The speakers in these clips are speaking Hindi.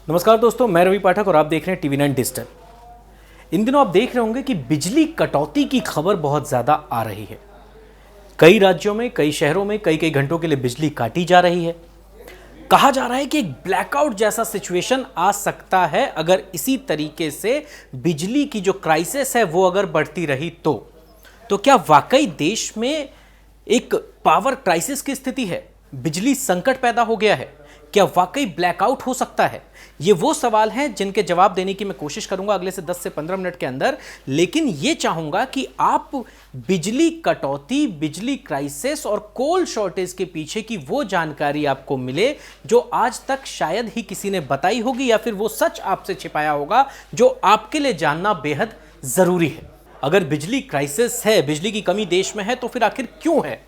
नमस्कार दोस्तों, मैं रवि पाठक और आप देख रहे हैं टीवी9 डिजिटल। इन दिनों आप देख रहे होंगे कि बिजली कटौती की खबर बहुत ज़्यादा आ रही है। कई राज्यों में, कई शहरों में कई कई घंटों के लिए बिजली काटी जा रही है। कहा जा रहा है कि एक ब्लैकआउट जैसा सिचुएशन आ सकता है अगर इसी तरीके से बिजली की जो क्राइसिस है वो अगर बढ़ती रही तो क्या वाकई देश में एक पावर क्राइसिस की स्थिति है? बिजली संकट पैदा हो गया है? क्या वाकई ब्लैकआउट हो सकता है? ये वो सवाल हैं जिनके जवाब देने की मैं कोशिश करूंगा अगले से 10 से 15 मिनट के अंदर। लेकिन ये चाहूंगा कि आप बिजली कटौती, बिजली क्राइसिस और कोल शॉर्टेज के पीछे की वो जानकारी आपको मिले जो आज तक शायद ही किसी ने बताई होगी, या फिर वो सच आपसे छिपाया होगा जो आपके लिए जानना बेहद जरूरी है। अगर बिजली क्राइसिस है, बिजली की कमी देश में है, तो फिर आखिर क्यों है,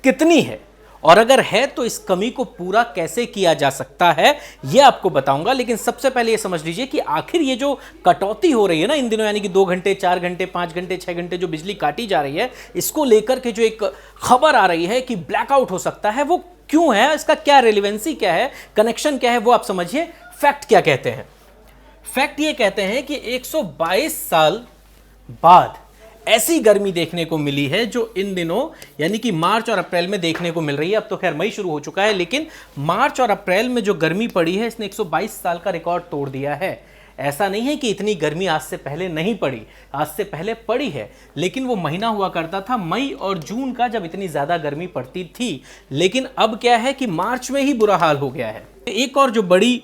कितनी है, और अगर है तो इस कमी को पूरा कैसे किया जा सकता है, यह आपको बताऊंगा। लेकिन सबसे पहले यह समझ लीजिए कि आखिर ये जो कटौती हो रही है ना इन दिनों, यानी कि 2 घंटे, 4 घंटे, 5 घंटे, 6 घंटे जो बिजली काटी जा रही है, इसको लेकर के जो एक खबर आ रही है कि ब्लैकआउट हो सकता है, वो क्यों है, इसका क्या रेलिवेंसी क्या है, कनेक्शन क्या है, वो आप समझिए। फैक्ट क्या कहते हैं? फैक्ट ये कहते हैं कि 122 साल बाद ऐसी गर्मी देखने को मिली है जो इन दिनों यानी कि मार्च और अप्रैल में देखने को मिल रही है। अब तो खैर मई शुरू हो चुका है, लेकिन मार्च और अप्रैल में जो गर्मी पड़ी है इसने 122 साल का रिकॉर्ड तोड़ दिया है। ऐसा नहीं है कि इतनी गर्मी आज से पहले नहीं पड़ी, आज से पहले पड़ी है, लेकिन वो महीना हुआ करता था मई और जून का जब इतनी ज्यादा गर्मी पड़ती थी। लेकिन अब क्या है कि मार्च में ही बुरा हाल हो गया है। एक और जो बड़ी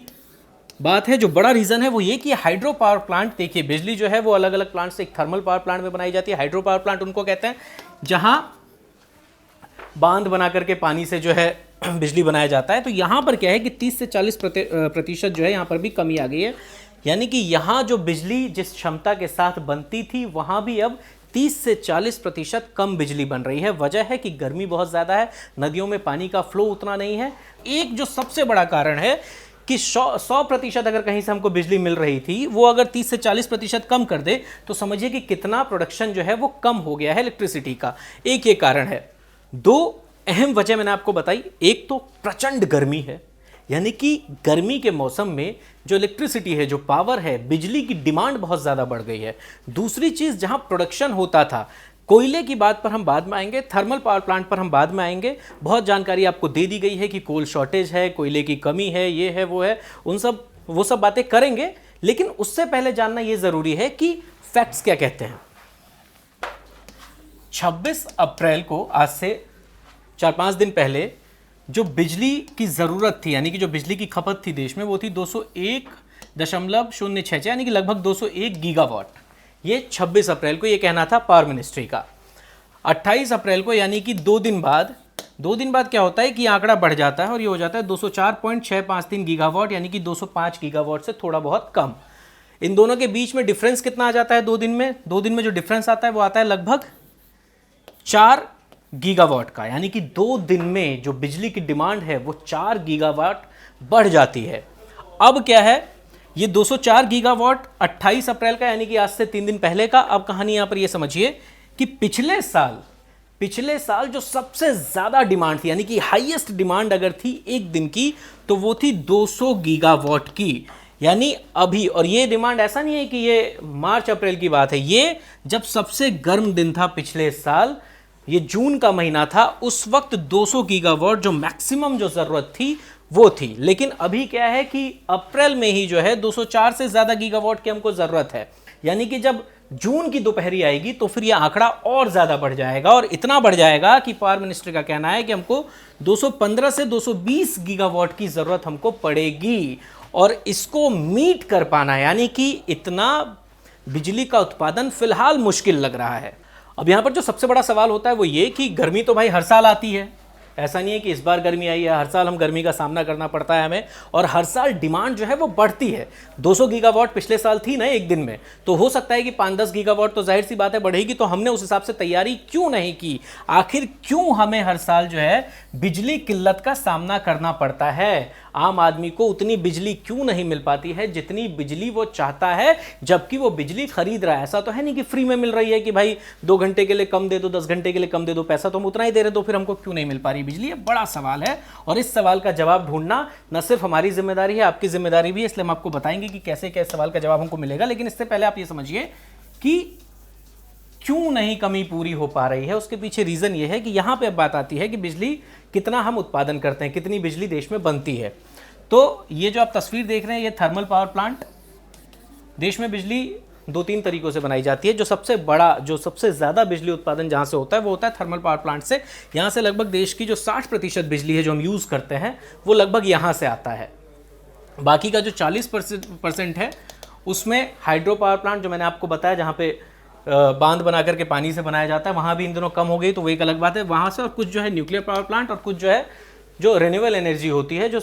बात है, जो बड़ा रीजन है, वो ये कि हाइड्रो पावर प्लांट, देखिए बिजली जो है वो अलग अलग प्लांट से एक थर्मल पावर प्लांट में बनाई जाती है। हाइड्रो पावर प्लांट उनको कहते हैं जहां बांध बना करके पानी से जो है बिजली बनाया जाता है। तो यहां पर क्या है कि 30 से 40% जो है यहां पर भी कमी आ गई है। यानी कि यहां जो बिजली जिस क्षमता के साथ बनती थी वहां भी अब 30 से 40% कम बिजली बन रही है। वजह है कि गर्मी बहुत ज़्यादा है, नदियों में पानी का फ्लो उतना नहीं है। एक जो सबसे बड़ा कारण है कि 100% अगर कहीं से हमको बिजली मिल रही थी, वो अगर 30 से 40% कम कर दे तो समझिए कि कितना प्रोडक्शन जो है वो कम हो गया है इलेक्ट्रिसिटी का। एक ये कारण है। 2 अहम वजह मैंने आपको बताई। एक तो प्रचंड गर्मी है, यानी कि गर्मी के मौसम में जो इलेक्ट्रिसिटी है, जो पावर है, बिजली की डिमांड बहुत ज़्यादा बढ़ गई है। दूसरी चीज़, जहां प्रोडक्शन होता था, कोयले की बात पर हम बाद में आएंगे, थर्मल पावर प्लांट पर हम बाद में आएंगे। बहुत जानकारी आपको दे दी गई है कि कोल शॉर्टेज है, कोयले की कमी है, ये है, वो है, वो सब बातें करेंगे। लेकिन उससे पहले जानना ये जरूरी है कि फैक्ट्स क्या कहते हैं। 26 अप्रैल को, आज से 4-5 दिन पहले, जो बिजली की ज़रूरत थी, यानी कि जो बिजली की खपत थी देश में, वो थी 201.066, यानी कि लगभग 201 गीगावाट। ये 26 अप्रैल को ये कहना था पावर मिनिस्ट्री का। 28 अप्रैल को, यानी कि 2 दिन बाद क्या होता है कि आंकड़ा बढ़ जाता है और ये हो जाता है 204.653 गीगावाट, यानी कि 205 गीगावाट से थोड़ा बहुत कम। इन दोनों के बीच में डिफरेंस कितना आ जाता है 2 दिन में? 2 दिन में जो डिफरेंस आता है वो आता है लगभग 4 गीगावाट का, यानी कि 2 दिन में जो बिजली की डिमांड है वो 4 गीगावाट बढ़ जाती है। अब क्या है, ये 204 गीगावाट 28 अप्रैल का, यानी कि आज से 3 दिन पहले का। अब कहानी यहां पर ये समझिए कि पिछले साल जो सबसे ज्यादा डिमांड थी, यानी कि हाईएस्ट डिमांड अगर थी एक दिन की, तो वो थी 200 गीगावाट की। यानी अभी, और ये डिमांड ऐसा नहीं है कि ये मार्च अप्रैल की बात है, ये जब सबसे गर्म दिन था पिछले साल, ये जून का महीना था, उस वक्त 200 गीगावाट जो मैक्सिमम जो जरूरत थी वो थी। लेकिन अभी क्या है कि अप्रैल में ही जो है 204 से ज्यादा गीगावाट की हमको जरूरत है। यानी कि जब जून की दोपहरी आएगी तो फिर यह आंकड़ा और ज्यादा बढ़ जाएगा, और इतना बढ़ जाएगा कि पावर मिनिस्ट्री का कहना है कि हमको 215 से 220 गीगावाट की जरूरत हमको पड़ेगी। और इसको मीट कर पाना, यानी कि इतना बिजली का उत्पादन फिलहाल मुश्किल लग रहा है। अब यहां पर जो सबसे बड़ा सवाल होता है वो ये कि गर्मी तो भाई हर साल आती है, ऐसा नहीं है कि इस बार गर्मी आई है, हर साल हम गर्मी का सामना करना पड़ता है हमें, और हर साल डिमांड जो है वो बढ़ती है। 200 गीगावाट पिछले साल थी ना एक दिन में, तो हो सकता है कि 5-10 गीगावाट तो जाहिर सी बात है बढ़ेगी। तो हमने उस हिसाब से तैयारी क्यों नहीं की? आखिर क्यों हमें हर साल जो है बिजली किल्लत का सामना करना पड़ता है? आम आदमी को उतनी बिजली क्यों नहीं मिल पाती है जितनी बिजली वो चाहता है, जबकि वो बिजली खरीद रहा है? ऐसा तो है नहीं कि फ्री में मिल रही है कि भाई 2 घंटे के लिए कम दे दो, 10 घंटे के लिए कम दे दो, पैसा तो हम उतना ही दे रहे, तो फिर हमको क्यों नहीं मिल पा रही बिजली? ये बड़ा सवाल है और इस सवाल का जवाब ढूंढना न सिर्फ हमारी जिम्मेदारी है, आपकी जिम्मेदारी भी है। इसलिए हम आपको बताएंगे कि कैसे कैसे सवाल का जवाब हमको मिलेगा। लेकिन इससे पहले आप ये समझिए कि क्यों नहीं कमी पूरी हो पा रही है। उसके पीछे रीज़न ये है कि यहाँ पे अब बात आती है कि बिजली कितना हम उत्पादन करते हैं, कितनी बिजली देश में बनती है। तो ये जो आप तस्वीर देख रहे हैं, ये थर्मल पावर प्लांट। देश में बिजली 2-3 तरीकों से बनाई जाती है। जो सबसे बड़ा, जो सबसे ज़्यादा बिजली उत्पादन जहाँ से होता है वो होता है थर्मल पावर प्लांट से। यहाँ से लगभग देश की जो 60% बिजली है जो हम यूज़ करते हैं वो लगभग यहाँ से आता है। बाकी का जो 40% है उसमें हाइड्रो पावर प्लांट, जो मैंने आपको बताया, जहाँ पे बांध बना करके पानी से बनाया जाता है, वहाँ भी इन दिनों कम हो गई, तो वो एक अलग बात है वहाँ से। और कुछ जो है न्यूक्लियर पावर प्लांट और कुछ जो है जो रिन्यूएबल एनर्जी होती है, जो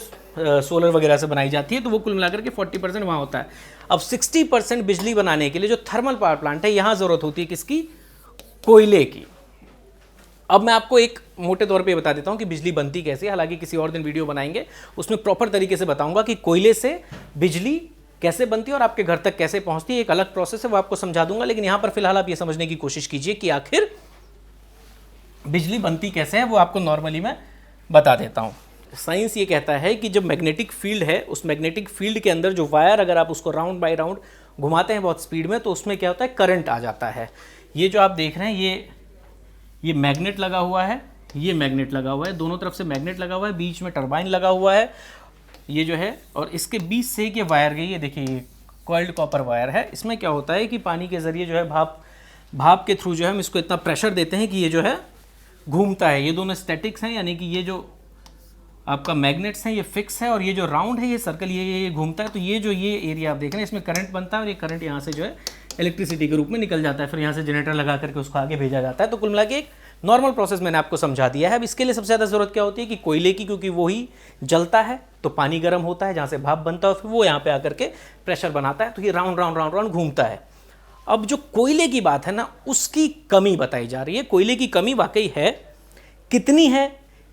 सोलर वगैरह से बनाई जाती है, तो वो कुल मिलाकर के 40% वहाँ होता है। अब 60% बिजली बनाने के लिए जो थर्मल पावर प्लांट है, यहाँ ज़रूरत होती है किसकी? कोयले की। अब मैं आपको एक मोटे तौर पे बता देता हूँ कि बिजली बनती कैसे है। हालांकि किसी और दिन वीडियो बनाएंगे, उसमें प्रॉपर तरीके से बताऊँगा कि कोयले से बिजली कैसे बनती है और आपके घर तक कैसे पहुँचती है। एक अलग प्रोसेस है, वो आपको समझा दूंगा। लेकिन यहाँ पर फिलहाल आप ये समझने की कोशिश कीजिए कि आखिर बिजली बनती कैसे है, वो आपको नॉर्मली मैं बता देता हूँ। साइंस ये कहता है कि जब मैग्नेटिक फील्ड है, उस मैग्नेटिक फील्ड के अंदर जो वायर, अगर आप उसको राउंड बाय राउंड घुमाते हैं बहुत स्पीड में, तो उसमें क्या होता है? करंट आ जाता है। ये जो आप देख रहे हैं, ये मैग्नेट लगा हुआ है, ये मैग्नेट लगा हुआ है, दोनों तरफ से मैग्नेट लगा हुआ है, बीच में टरबाइन लगा हुआ है, ये जो है, और इसके बीच से ये वायर गई है। देखिए ये कॉइल्ड कॉपर वायर है। इसमें क्या होता है कि पानी के ज़रिए जो है भाप के थ्रू जो है हम इसको इतना प्रेशर देते हैं कि ये जो है घूमता है। ये दोनों स्टैटिक्स हैं, यानी कि ये जो आपका मैग्नेट्स हैं ये फिक्स है, और ये जो राउंड है, ये सर्कल, ये घूमता है। तो ये जो ये एरिया आप देख रहे हैं, इसमें करंट बनता है और ये करंट यहाँ से जो है इलेक्ट्रिसिटी के रूप में निकल जाता है। फिर यहाँ से जनरेटर लगा करके उसको आगे भेजा जाता है। तो कुल मिला के एक नॉर्मल प्रोसेस मैंने आपको समझा दिया है। अब इसके लिए सबसे ज़्यादा ज़रूरत क्या होती है कि कोयले की, क्योंकि वो ही जलता है तो पानी गर्म होता है, जहाँ से भाप बनता है, फिर वो यहाँ पे आकर के प्रेशर बनाता है, तो ये राउंड राउंड राउंड राउंड घूमता है। अब जो कोयले की बात है ना, उसकी कमी बताई जा रही है। कोयले की कमी वाकई है, कितनी है,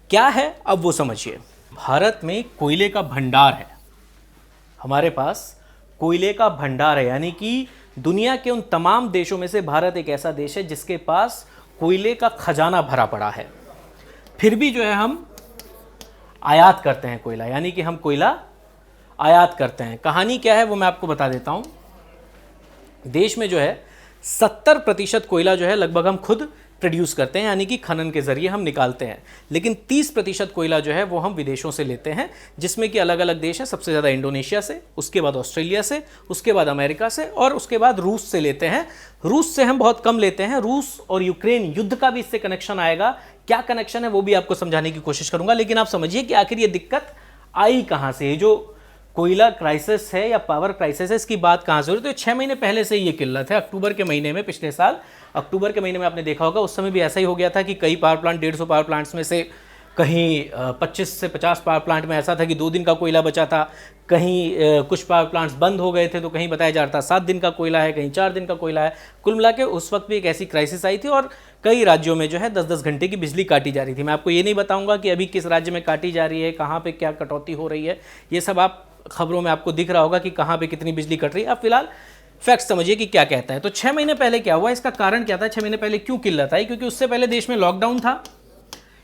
क्या है, अब वो समझिए। भारत में कोयले का भंडार है, हमारे पास कोयले का भंडार है, यानी कि दुनिया के उन तमाम देशों में से भारत एक ऐसा देश है जिसके पास कोयले का खजाना भरा पड़ा है। फिर भी जो है हम आयात करते हैं कोयला, यानी कि हम कोयला आयात करते हैं। कहानी क्या है वो मैं आपको बता देता हूं। देश में जो है 70% कोयला जो है लगभग हम खुद प्रोड्यूस करते हैं, यानी कि खनन के जरिए हम निकालते हैं। लेकिन 30% कोयला जो है वो हम विदेशों से लेते हैं, जिसमें कि अलग अलग देश हैं। सबसे ज़्यादा इंडोनेशिया से, उसके बाद ऑस्ट्रेलिया से, उसके बाद अमेरिका से, और उसके बाद रूस से लेते हैं। रूस से हम बहुत कम लेते हैं। रूस और यूक्रेन युद्ध का भी इससे कनेक्शन आएगा। क्या कनेक्शन है वो भी आपको समझाने की कोशिश करूंगा। लेकिन आप समझिए कि आखिर ये दिक्कत आई कहाँ से? जो कोयला क्राइसिस है या पावर क्राइसिस है, इसकी बात कहाँ से हो रही है? तो 6 महीने पहले से ये किल्लत है। अक्टूबर के महीने में, पिछले साल अक्टूबर के महीने में आपने देखा होगा, उस समय भी ऐसा ही हो गया था कि कई पावर प्लांट, 150 पावर प्लांट्स में से कहीं 25 से 50 पावर प्लांट में ऐसा था कि 2 दिन का कोयला बचा था। कहीं कुछ पावर प्लांट्स बंद हो गए थे, तो कहीं बताया जा रहा था 7 दिन का कोयला है, कहीं 4 दिन का कोयला है। कुल मिला के उस वक्त भी एक ऐसी क्राइसिस आई थी और कई राज्यों में जो है 10-10 घंटे की बिजली काटी जा रही थी। मैं आपको ये नहीं बताऊंगा कि अभी किस राज्य में काटी जा रही है, कहाँ पे क्या कटौती हो रही है। ये सब आप खबरों में आपको दिख रहा होगा कि कहाँ पे कितनी बिजली कट रही है। अब फिलहाल फैक्ट समझिए कि क्या कहता है। तो 6 महीने पहले क्या हुआ, इसका कारण क्या था? 6 महीने पहले क्यों किल्लत आई? क्योंकि उससे पहले देश में लॉकडाउन था,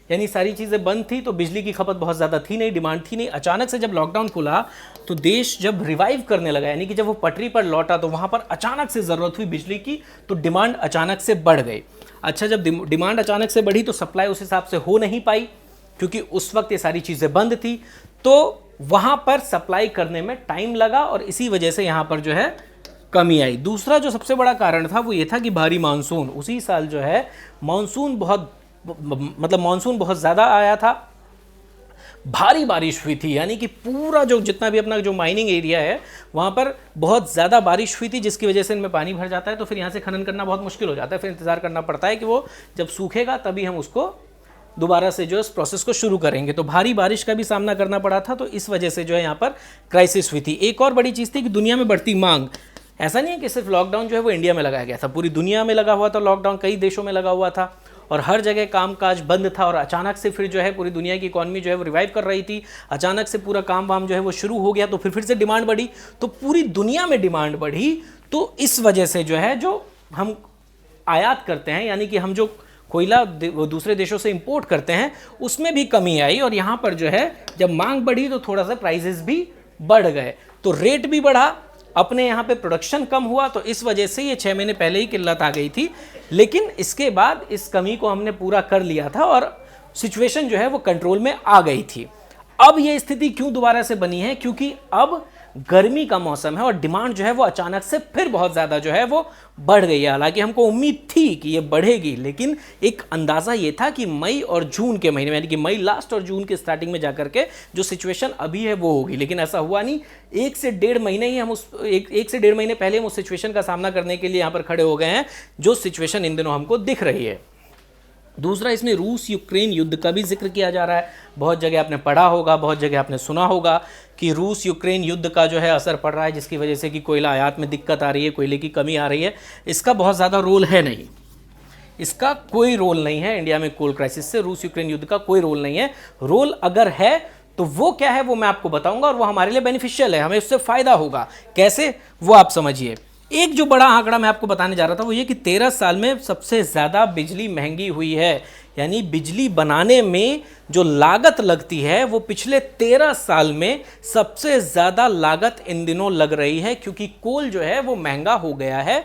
यानी सारी चीज़ें बंद थी, तो बिजली की खपत बहुत ज़्यादा थी नहीं, डिमांड थी नहीं। अचानक से जब लॉकडाउन खुला तो देश जब रिवाइव करने लगा, यानी कि जब वो पटरी पर लौटा, तो वहाँ पर अचानक से ज़रूरत हुई बिजली की, तो डिमांड अचानक से बढ़ गई। अच्छा, जब डिमांड अचानक से बढ़ी तो सप्लाई उस हिसाब से हो नहीं पाई, क्योंकि उस वक्त ये सारी चीज़ें बंद थी, तो वहाँ पर सप्लाई करने में टाइम लगा और इसी वजह से यहाँ पर जो है कमी आई। दूसरा जो सबसे बड़ा कारण था वो ये था कि भारी मानसून, उसी साल जो है मानसून मानसून बहुत ज़्यादा आया था, भारी बारिश हुई थी, यानी कि पूरा जो जितना भी अपना जो माइनिंग एरिया है वहाँ पर बहुत ज़्यादा बारिश हुई थी, जिसकी वजह से इनमें पानी भर जाता है। तो फिर यहाँ से खनन करना बहुत मुश्किल हो जाता है, फिर इंतज़ार करना पड़ता है कि वो जब सूखेगा तभी हम उसको दोबारा से जो इस प्रोसेस को शुरू करेंगे। तो भारी बारिश का भी सामना करना पड़ा था, तो इस वजह से जो है यहाँ पर क्राइसिस हुई थी। एक और बड़ी चीज़ थी कि दुनिया में बढ़ती मांग। ऐसा नहीं है कि सिर्फ लॉकडाउन जो है वो इंडिया में लगाया गया था, पूरी दुनिया में लगा हुआ था लॉकडाउन, कई देशों में लगा हुआ था और हर जगह कामकाज बंद था। और अचानक से फिर जो है पूरी दुनिया की इकॉनमी जो है वो रिवाइव कर रही थी, अचानक से पूरा काम वाम जो है वो शुरू हो गया, तो फिर से डिमांड बढ़ी, तो पूरी दुनिया में डिमांड बढ़ी। तो इस वजह से जो है जो हम आयात करते हैं, यानी कि हम जो कोयला वो दूसरे देशों से इंपोर्ट करते हैं, उसमें भी कमी आई और यहाँ पर जो है जब मांग बढ़ी तो थोड़ा सा प्राइसेस भी बढ़ गए, तो रेट भी बढ़ा, अपने यहाँ पे प्रोडक्शन कम हुआ, तो इस वजह से ये 6 महीने पहले ही किल्लत आ गई थी। लेकिन इसके बाद इस कमी को हमने पूरा कर लिया था और सिचुएशन जो है वो कंट्रोल में आ गई थी। अब ये स्थिति क्यों दोबारा से बनी है? क्योंकि अब गर्मी का मौसम है और डिमांड जो है वो अचानक से फिर बहुत ज़्यादा जो है वो बढ़ गई है। हालांकि हमको उम्मीद थी कि ये बढ़ेगी, लेकिन एक अंदाज़ा ये था कि मई और जून के महीने में, यानी कि मई लास्ट और जून के स्टार्टिंग में जाकर के जो सिचुएशन अभी है वो होगी, लेकिन ऐसा हुआ नहीं। 1 से 1.5 महीने ही हम एक से 1.5 महीने पहले हम उस सिचुएशन का सामना करने के लिए यहाँ पर खड़े हो गए हैं, जो सिचुएशन इन दिनों हमको दिख रही है। दूसरा, इसमें रूस यूक्रेन युद्ध का भी जिक्र किया जा रहा है। बहुत जगह आपने पढ़ा होगा, बहुत जगह आपने सुना होगा कि रूस यूक्रेन युद्ध का जो है असर पड़ रहा है, जिसकी वजह से कि कोयला आयात में दिक्कत आ रही है, कोयले की कमी आ रही है। इसका बहुत ज़्यादा रोल है नहीं, इसका कोई रोल नहीं है इंडिया में कोल क्राइसिस से, रूस यूक्रेन युद्ध का कोई रोल नहीं है। रोल अगर है तो वो क्या है वो मैं आपको बताऊंगा, और वो हमारे लिए बेनिफिशियल है, हमें उससे फ़ायदा होगा। कैसे, वो आप समझिए। एक जो बड़ा आंकड़ा मैं आपको बताने जा रहा था वो ये कि 13 साल में सबसे ज़्यादा बिजली महंगी हुई है, यानी बिजली बनाने में जो लागत लगती है वो पिछले 13 साल में सबसे ज़्यादा लागत इन दिनों लग रही है, क्योंकि कोल जो है वो महंगा हो गया है।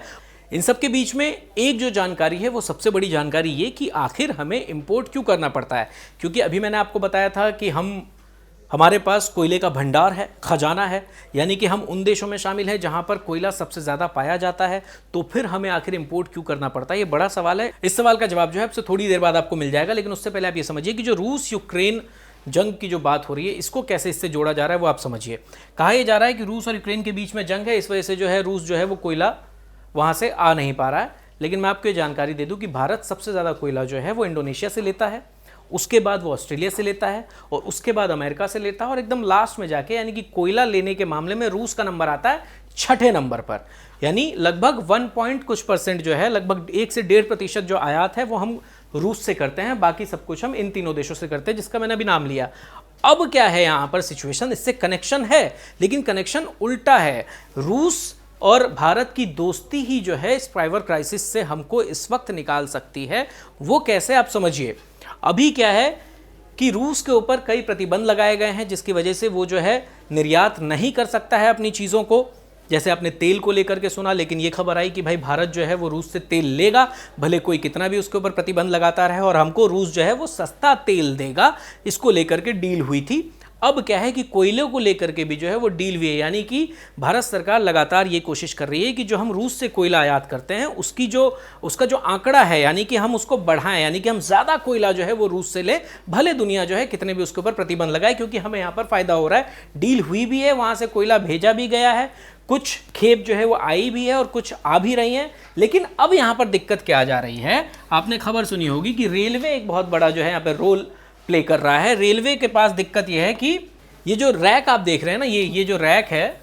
इन सब के बीच में एक जो जानकारी है वो सबसे बड़ी जानकारी ये कि आखिर हमें इंपोर्ट क्यों करना पड़ता है। क्योंकि अभी मैंने आपको बताया था कि हमारे पास कोयले का भंडार है, खजाना है, यानी कि हम उन देशों में शामिल हैं जहां पर कोयला सबसे ज़्यादा पाया जाता है, तो फिर हमें आखिर इंपोर्ट क्यों करना पड़ता है? ये बड़ा सवाल है। इस सवाल का जवाब जो है आपसे थोड़ी देर बाद आपको मिल जाएगा, लेकिन उससे पहले आप ये समझिए कि जो रूस यूक्रेन जंग की जो बात हो रही है, इसको कैसे इससे जोड़ा जा रहा है वो आप समझिए। कहा यह जा रहा है कि रूस और यूक्रेन के बीच में जंग है, इस वजह से जो है रूस जो है वो कोयला वहाँ से आ नहीं पा रहा है। लेकिन मैं आपको ये जानकारी दे दूँ कि भारत सबसे ज़्यादा कोयला जो है वो इंडोनेशिया से लेता है, उसके बाद वो ऑस्ट्रेलिया से लेता है, और उसके बाद अमेरिका से लेता है, और एकदम लास्ट में जाके यानी कि कोयला लेने के मामले में रूस का नंबर आता है 6ठे नंबर पर। यानी लगभग 1% जो है, लगभग 1 से 1.5% जो आयात है वो हम रूस से करते हैं, बाकी सब कुछ हम इन तीनों देशों से करते हैं, जिसका मैंने अभी नाम लिया। अब क्या है यहाँ पर सिचुएशन, इससे कनेक्शन है, लेकिन कनेक्शन उल्टा है। रूस और भारत की दोस्ती ही जो है इस प्राइवेट क्राइसिस से हमको इस वक्त निकाल सकती है। वो कैसे, आप समझिए। अभी क्या है कि रूस के ऊपर कई प्रतिबंध लगाए गए हैं, जिसकी वजह से वो जो है निर्यात नहीं कर सकता है अपनी चीज़ों को। जैसे आपने तेल को लेकर के सुना, लेकिन ये खबर आई कि भाई भारत जो है वो रूस से तेल लेगा, भले कोई कितना भी उसके ऊपर प्रतिबंध लगाता रहे, और हमको रूस जो है वो सस्ता तेल देगा। इसको लेकर के डील हुई थी। अब क्या है कि कोयले को लेकर के भी जो है वो डील हुई है, यानी कि भारत सरकार लगातार ये कोशिश कर रही है कि जो हम रूस से कोयला आयात करते हैं उसका जो आंकड़ा है, यानी कि हम उसको बढ़ाएं, यानी कि हम ज़्यादा कोयला जो है वो रूस से लें, भले दुनिया जो है कितने भी उसके ऊपर प्रतिबंध लगाए, क्योंकि हमें यहाँ पर फ़ायदा हो रहा है। डील हुई भी है, वहाँ से कोयला भेजा भी गया है, कुछ खेप जो है वो आई भी है और कुछ आ भी रही हैं। लेकिन अब यहाँ पर दिक्कत क्या आ जा रही है, आपने खबर सुनी होगी कि रेलवे एक बहुत बड़ा जो है यहाँ पर रोल प्ले कर रहा है। रेलवे के पास दिक्कत यह है कि ये जो रैक आप देख रहे हैं ना, ये जो रैक है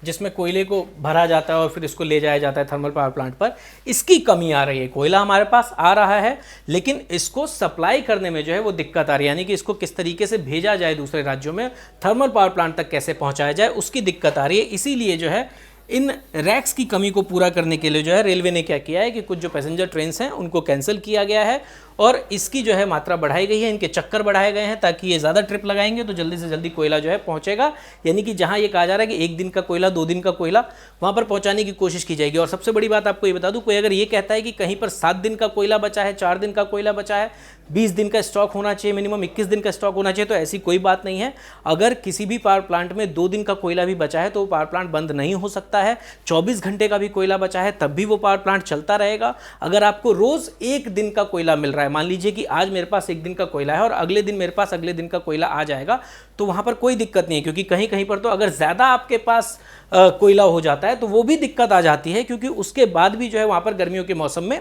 जिसमें कोयले को भरा जाता है और फिर इसको ले जाया जाता है थर्मल पावर प्लांट पर, इसकी कमी आ रही है। कोयला हमारे पास आ रहा है, लेकिन इसको सप्लाई करने में जो है वो दिक्कत आ रही है, यानी कि इसको किस तरीके से भेजा जाए दूसरे राज्यों में, थर्मल पावर प्लांट तक कैसे पहुंचाया जाए, उसकी दिक्कत आ रही है। इसीलिए जो है इन रैक्स की कमी को पूरा करने के लिए जो है रेलवे ने क्या किया है कि कुछ जो पैसेंजर ट्रेन्स हैं उनको कैंसिल किया गया है, और इसकी जो है मात्रा बढ़ाई गई है, इनके चक्कर बढ़ाए गए हैं, ताकि ये ज़्यादा ट्रिप लगाएंगे तो जल्दी से जल्दी कोयला जो है पहुंचेगा। यानी कि जहां ये कहा जा रहा है कि 1 दिन का कोयला, 2 दिन का कोयला, वहां पर पहुंचाने की कोशिश की जाएगी। और सबसे बड़ी बात आपको ये बता दूं, कोई अगर ये कहता है कि कहीं पर 7 दिन का कोयला बचा है, 4 दिन का कोयला बचा है, 20 दिन का स्टॉक होना चाहिए, मिनिमम 21 दिन का स्टॉक होना चाहिए, तो ऐसी कोई बात नहीं है। अगर किसी भी पावर प्लांट में 2 दिन का कोयला भी बचा है तो वो पावर प्लांट बंद नहीं हो सकता है। 24 घंटे का भी कोयला बचा है तब भी वो पावर प्लांट चलता रहेगा। अगर आपको रोज़ 1 दिन का कोयला मिल रहा है, मान लीजिए कि आज मेरे पास 1 दिन का कोयला है और अगले दिन मेरे पास अगले दिन का कोयला आ जाएगा, तो वहां पर कोई दिक्कत नहीं है। क्योंकि कहीं कहीं पर तो अगर ज़्यादा आपके पास कोयला हो जाता है तो वो भी दिक्कत आ जाती है, क्योंकि उसके बाद भी जो है वहां पर गर्मियों के मौसम में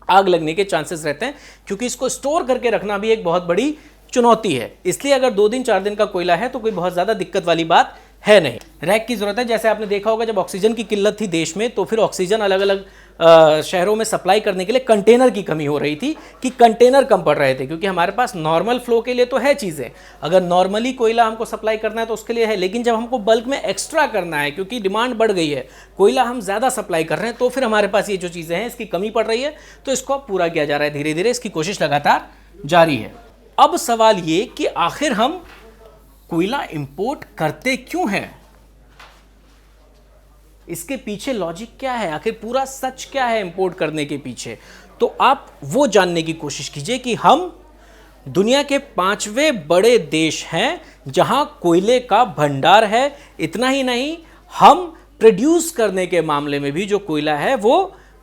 आग लगने के चांसेस रहते हैं, क्योंकि इसको स्टोर करके रखना भी एक बहुत बड़ी चुनौती है। इसलिए अगर 2 दिन 4 दिन का कोयला है तो कोई बहुत ज़्यादा दिक्कत वाली बात है नहीं। रैक की ज़रूरत है। जैसे आपने देखा होगा जब ऑक्सीजन की किल्लत थी देश में, तो फिर ऑक्सीजन अलग अलग शहरों में सप्लाई करने के लिए कंटेनर की कमी हो रही थी कि कंटेनर कम पड़ रहे थे, क्योंकि हमारे पास नॉर्मल फ्लो के लिए तो है चीज़ें, अगर नॉर्मली कोयला हमको सप्लाई करना है तो उसके लिए है, लेकिन जब हमको बल्क में एक्स्ट्रा करना है क्योंकि डिमांड बढ़ गई है, कोयला हम ज़्यादा सप्लाई कर रहे हैं, तो फिर हमारे पास ये जो चीज़ें हैं इसकी कमी पड़ रही है, तो इसको अब पूरा किया जा रहा है धीरे धीरे, इसकी कोशिश लगातार जारी है। अब सवाल ये कि आखिर हम कोयला इंपोर्ट करते क्यों हैं, इसके पीछे लॉजिक क्या है, आखिर पूरा सच क्या है इंपोर्ट करने के पीछे, तो आप वो जानने की कोशिश कीजिए कि हम दुनिया के 5वें बड़े देश हैं जहां कोयले का भंडार है। इतना ही नहीं, हम प्रोड्यूस करने के मामले में भी जो कोयला है वो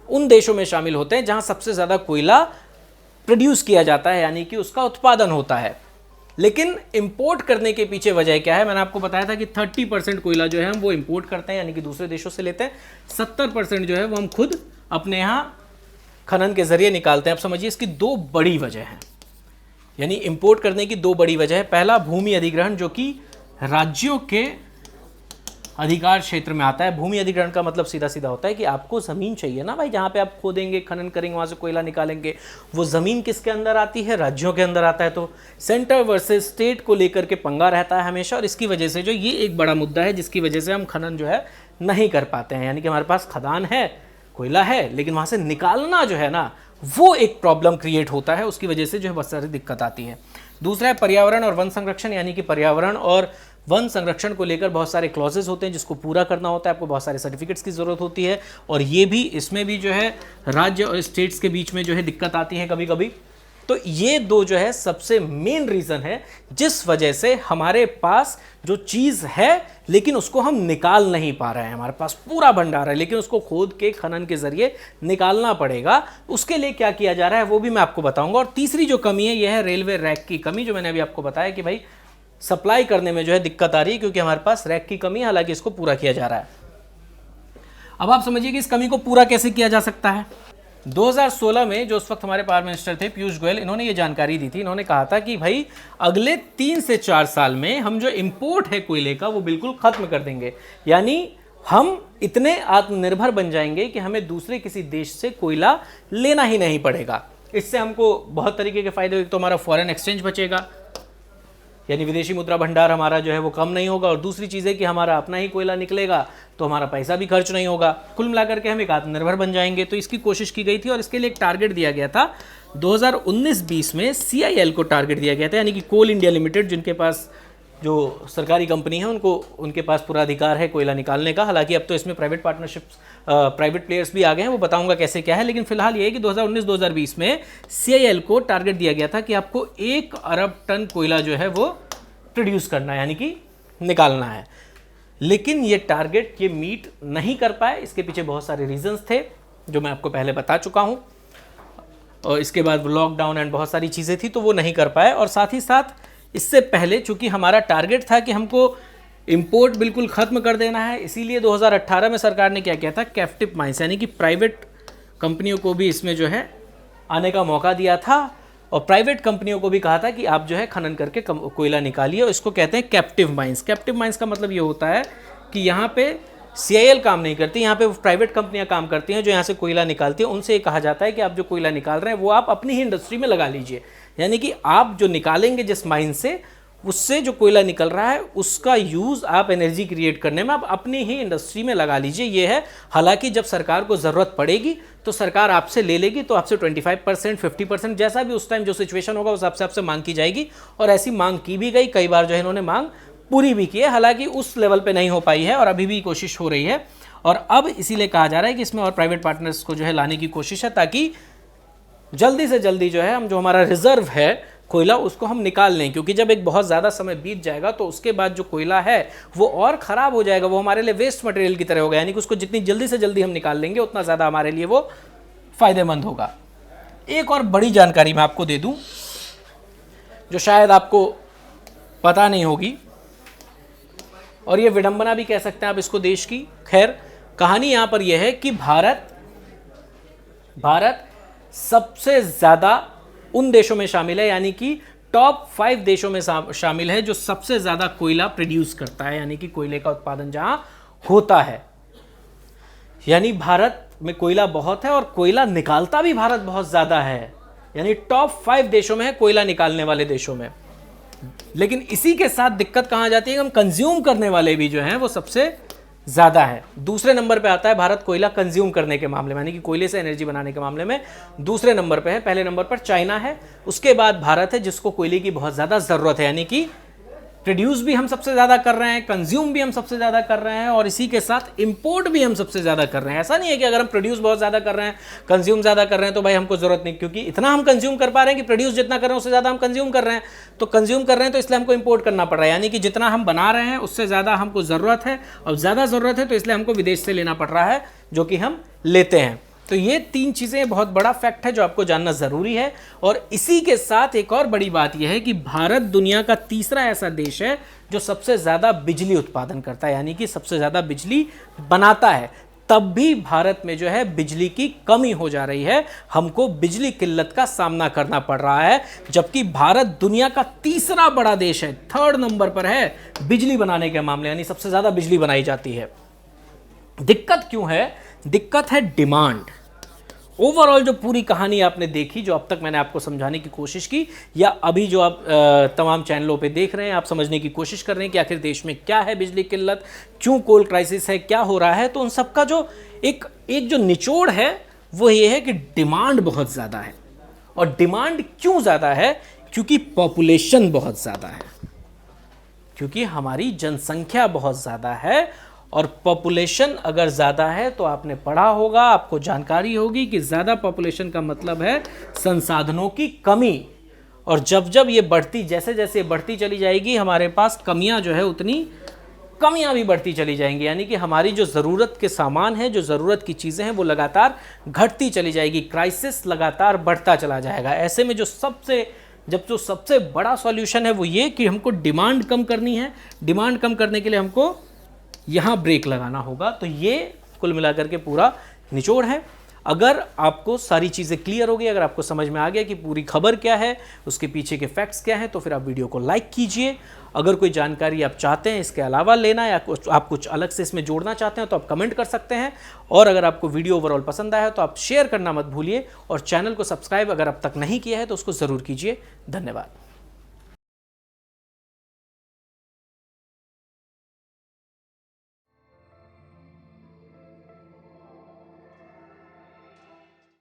उन देशों में शामिल होते हैं जहां सबसे ज़्यादा कोयला प्रोड्यूस किया जाता है, यानी कि उसका उत्पादन होता है। लेकिन इंपोर्ट करने के पीछे वजह क्या है, मैंने आपको बताया था कि 30% कोयला जो है हम वो इंपोर्ट करते हैं, यानी कि दूसरे देशों से लेते हैं, 70% जो है वो हम खुद अपने यहाँ खनन के जरिए निकालते हैं। अब समझिए इसकी दो बड़ी वजह है, यानी इंपोर्ट करने की दो बड़ी वजह है। पहला, भूमि अधिग्रहण, जो कि राज्यों के अधिकार क्षेत्र में आता है। भूमि अधिग्रहण का मतलब सीधा सीधा होता है कि आपको ज़मीन चाहिए ना भाई, जहाँ पे आप खोदेंगे, खनन करेंगे, वहाँ से कोयला निकालेंगे, वो ज़मीन किसके अंदर आती है, राज्यों के अंदर आता है। तो सेंटर वर्सेस स्टेट को लेकर के पंगा रहता है हमेशा, और इसकी वजह से जो ये एक बड़ा मुद्दा है जिसकी वजह से हम खनन जो है नहीं कर पाते हैं, यानी कि हमारे पास खदान है, कोयला है, लेकिन वहाँ से निकालना जो है ना वो एक प्रॉब्लम क्रिएट होता है, उसकी वजह से जो है बहुत सारी दिक्कत आती है। दूसरा है पर्यावरण और वन संरक्षण, यानी कि पर्यावरण और वन संरक्षण को लेकर बहुत सारे क्लॉजेज होते हैं जिसको पूरा करना होता है, आपको बहुत सारे सर्टिफिकेट्स की ज़रूरत होती है, और ये भी, इसमें भी जो है राज्य और स्टेट्स के बीच में जो है दिक्कत आती है कभी कभी। तो ये दो जो है सबसे मेन रीज़न है जिस वजह से हमारे पास जो चीज़ है लेकिन उसको हम निकाल नहीं पा रहे हैं। हमारे पास पूरा भंडार है लेकिन उसको खोद के खनन के ज़रिए निकालना पड़ेगा। उसके लिए क्या किया जा रहा है वो भी मैं आपको बताऊंगा। और तीसरी जो कमी है यह है रेलवे रैक की कमी, जो मैंने अभी आपको बताया कि भाई सप्लाई करने में जो है दिक्कत आ रही है क्योंकि हमारे पास रैक की कमी है, हालांकि इसको पूरा किया जा रहा है। अब आप समझिए कि इस कमी को पूरा कैसे किया जा सकता है। 2016 में जो उस वक्त हमारे पावर मिनिस्टर थे पीयूष गोयल, इन्होंने ये जानकारी दी थी। इन्होंने कहा था कि भाई अगले 3 से 4 साल में हम जो इंपोर्ट है कोयले का वो बिल्कुल खत्म कर देंगे, यानी हम इतने आत्मनिर्भर बन जाएंगे कि हमें दूसरे किसी देश से कोयला लेना ही नहीं पड़ेगा। इससे हमको बहुत तरीके के फायदे, एक तो हमारा फॉरेन एक्सचेंज बचेगा, यानी विदेशी मुद्रा भंडार हमारा जो है वो कम नहीं होगा, और दूसरी चीज़ है कि हमारा अपना ही कोयला निकलेगा तो हमारा पैसा भी खर्च नहीं होगा। कुल मिलाकर के हम एक आत्मनिर्भर बन जाएंगे। तो इसकी कोशिश की गई थी और इसके लिए एक टारगेट दिया गया था। 2019-20 में CIL को टारगेट दिया गया था, यानी कि कोल इंडिया लिमिटेड, जिनके पास जो सरकारी कंपनी है उनके पास पूरा अधिकार है कोयला निकालने का। हालांकि अब तो इसमें प्राइवेट पार्टनरशिप्स, प्राइवेट प्लेयर्स भी आ गए हैं, वो बताऊंगा कैसे क्या है। लेकिन फिलहाल ये है कि 2019-2020 में CIL को टारगेट दिया गया था कि आपको 1 अरब टन कोयला जो है वो प्रोड्यूस करना है, यानी कि निकालना है। लेकिन ये टारगेट ये मीट नहीं कर पाए। इसके पीछे बहुत सारे रीजंस थे जो मैं आपको पहले बता चुका हूँ, और इसके बाद लॉकडाउन एंड बहुत सारी चीज़ें थी तो वो नहीं कर पाए। और साथ ही साथ इससे पहले चूंकि हमारा टारगेट था कि हमको इंपोर्ट बिल्कुल ख़त्म कर देना है, इसीलिए 2018 में सरकार ने क्या किया था, कैप्टिव माइंस, यानी कि प्राइवेट कंपनियों को भी इसमें जो है आने का मौका दिया था, और प्राइवेट कंपनियों को भी कहा था कि आप जो है खनन करके कोयला निकालिए, और इसको कहते हैं कैप्टिव माइंस। कैप्टिव माइंस का मतलब ये होता है कि यहाँ पे CIL काम नहीं करती, यहाँ पे प्राइवेट कंपनियाँ काम करती हैं जो यहाँ से कोयला निकालती हैं। उनसे ये कहा जाता है कि आप जो कोयला निकाल रहे हैं वो आप अपनी ही इंडस्ट्री में लगा लीजिए, यानी कि आप जो निकालेंगे जिस माइन से, उससे जो कोयला निकल रहा है उसका यूज़ आप एनर्जी क्रिएट करने में आप अपनी ही इंडस्ट्री में लगा लीजिए, ये है। हालांकि जब सरकार को ज़रूरत पड़ेगी तो सरकार आपसे ले लेगी, तो आपसे 25%, 50%, जैसा भी उस टाइम जो सिचुएशन होगा उस हिसाब से आपसे मांग की जाएगी। और ऐसी मांग की भी गई, कई बार जो है इन्होंने मांग पूरी भी की है, हालांकि उस लेवल पे नहीं हो पाई है और अभी भी कोशिश हो रही है। और अब इसीलिए कहा जा रहा है कि इसमें और प्राइवेट पार्टनर्स को जो है लाने की कोशिश है, ताकि जल्दी से जल्दी जो है हम जो हमारा रिजर्व है कोयला उसको हम निकाल लें, क्योंकि जब एक बहुत ज़्यादा समय बीत जाएगा तो उसके बाद जो कोयला है वो और ख़राब हो जाएगा, वो हमारे लिए वेस्ट मटेरियल की तरह होगा, यानी कि उसको जितनी जल्दी से जल्दी हम निकाल लेंगे उतना ज़्यादा हमारे लिए वो फ़ायदेमंद होगा। एक और बड़ी जानकारी मैं आपको दे दूं जो शायद आपको पता नहीं होगी, और ये विडंबना भी कह सकते हैं आप इसको देश की। खैर, कहानी यहाँ पर यह है कि भारत सबसे ज़्यादा उन देशों में शामिल है, यानी कि टॉप 5 देशों में शामिल है जो सबसे ज्यादा कोयला प्रोड्यूस करता है, यानी कि कोयले का उत्पादन जहां होता है। यानी भारत में कोयला बहुत है और कोयला निकालता भी भारत बहुत ज्यादा है, यानी टॉप 5 देशों में है कोयला निकालने वाले देशों में। लेकिन इसी के साथ दिक्कत कहां जाती है, हम कंज्यूम करने वाले भी जो हैं वो सबसे ज्यादा है। दूसरे नंबर पे आता है भारत कोयला कंज्यूम करने के मामले में, यानी कि कोयले से एनर्जी बनाने के मामले में दूसरे नंबर पे है। पहले नंबर पर चाइना है, उसके बाद भारत है जिसको कोयले की बहुत ज्यादा जरूरत है, यानी कि प्रोड्यूस भी हम सबसे ज्यादा कर रहे हैं, कंज्यूम भी हम सबसे ज्यादा कर रहे हैं और इसी के साथ इंपोर्ट भी हम सबसे ज्यादा कर रहे हैं। ऐसा नहीं है कि अगर हम प्रोड्यूस बहुत ज्यादा कर रहे हैं, कंज्यूम ज्यादा कर रहे हैं तो भाई हमको जरूरत नहीं, क्योंकि इतना हम कंज्यूम कर पा रहे हैं कि प्रोड्यूस जितना कर रहे हैं उससे ज्यादा हम कंज्यूम कर रहे हैं। तो कंज्यूम कर रहे हैं तो इसलिए हमको इंपोर्ट करना पड़ रहा है, यानी कि जितना हम बना रहे हैं उससे ज्यादा हमको जरूरत है, और ज्यादा जरूरत है तो इसलिए हमको विदेश से लेना पड़ रहा है, जो कि हम लेते हैं। तो ये 3 चीजें बहुत बड़ा फैक्ट है जो आपको जानना जरूरी है। और इसी के साथ एक और बड़ी बात यह है कि भारत दुनिया का तीसरा ऐसा देश है जो सबसे ज्यादा बिजली उत्पादन करता है, यानी कि सबसे ज्यादा बिजली बनाता है। तब भी भारत में जो है बिजली की कमी हो जा रही है, हमको बिजली किल्लत का सामना करना पड़ रहा है, जबकि भारत दुनिया का तीसरा बड़ा देश है, 3rd नंबर पर है बिजली बनाने के मामले, यानी सबसे ज्यादा बिजली बनाई जाती है। दिक्कत क्यों है? दिक्कत है डिमांड। ओवरऑल जो पूरी कहानी आपने देखी, जो अब तक मैंने आपको समझाने की कोशिश की, या अभी जो आप तमाम चैनलों पे देख रहे हैं, आप समझने की कोशिश कर रहे हैं कि आखिर देश में क्या है बिजली किल्लत, क्यों कोल क्राइसिस है, क्या हो रहा है, तो उन सब का जो एक जो निचोड़ है वो ये है कि डिमांड बहुत ज़्यादा है। और डिमांड क्यों ज़्यादा है? क्योंकि पॉपुलेशन बहुत ज़्यादा है, क्योंकि हमारी जनसंख्या बहुत ज़्यादा है। और पॉपुलेशन अगर ज़्यादा है तो आपने पढ़ा होगा, आपको जानकारी होगी कि ज़्यादा पॉपुलेशन का मतलब है संसाधनों की कमी। और जब जब ये बढ़ती, जैसे जैसे बढ़ती चली जाएगी, हमारे पास कमियां जो है उतनी कमियां भी बढ़ती चली जाएंगी, यानी कि हमारी जो ज़रूरत के सामान हैं, जो ज़रूरत की चीज़ें हैं, वो लगातार घटती चली जाएगी, क्राइसिस लगातार बढ़ता चला जाएगा। ऐसे में जो सबसे बड़ा सॉल्यूशन है वो ये कि हमको डिमांड कम करनी है। डिमांड कम करने के लिए हमको यहाँ ब्रेक लगाना होगा। तो ये कुल मिलाकर के पूरा निचोड़ है। अगर आपको सारी चीज़ें क्लियर हो गई, अगर आपको समझ में आ गया कि पूरी खबर क्या है, उसके पीछे के फैक्ट्स क्या हैं, तो फिर आप वीडियो को लाइक कीजिए। अगर कोई जानकारी आप चाहते हैं इसके अलावा लेना, या आप कुछ अलग से इसमें जोड़ना चाहते हैं, तो आप कमेंट कर सकते हैं। और अगर आपको वीडियो ओवरऑल पसंद आया तो आप शेयर करना मत भूलिए, और चैनल को सब्सक्राइब अगर अब तक नहीं किया है तो उसको ज़रूर कीजिए। धन्यवाद।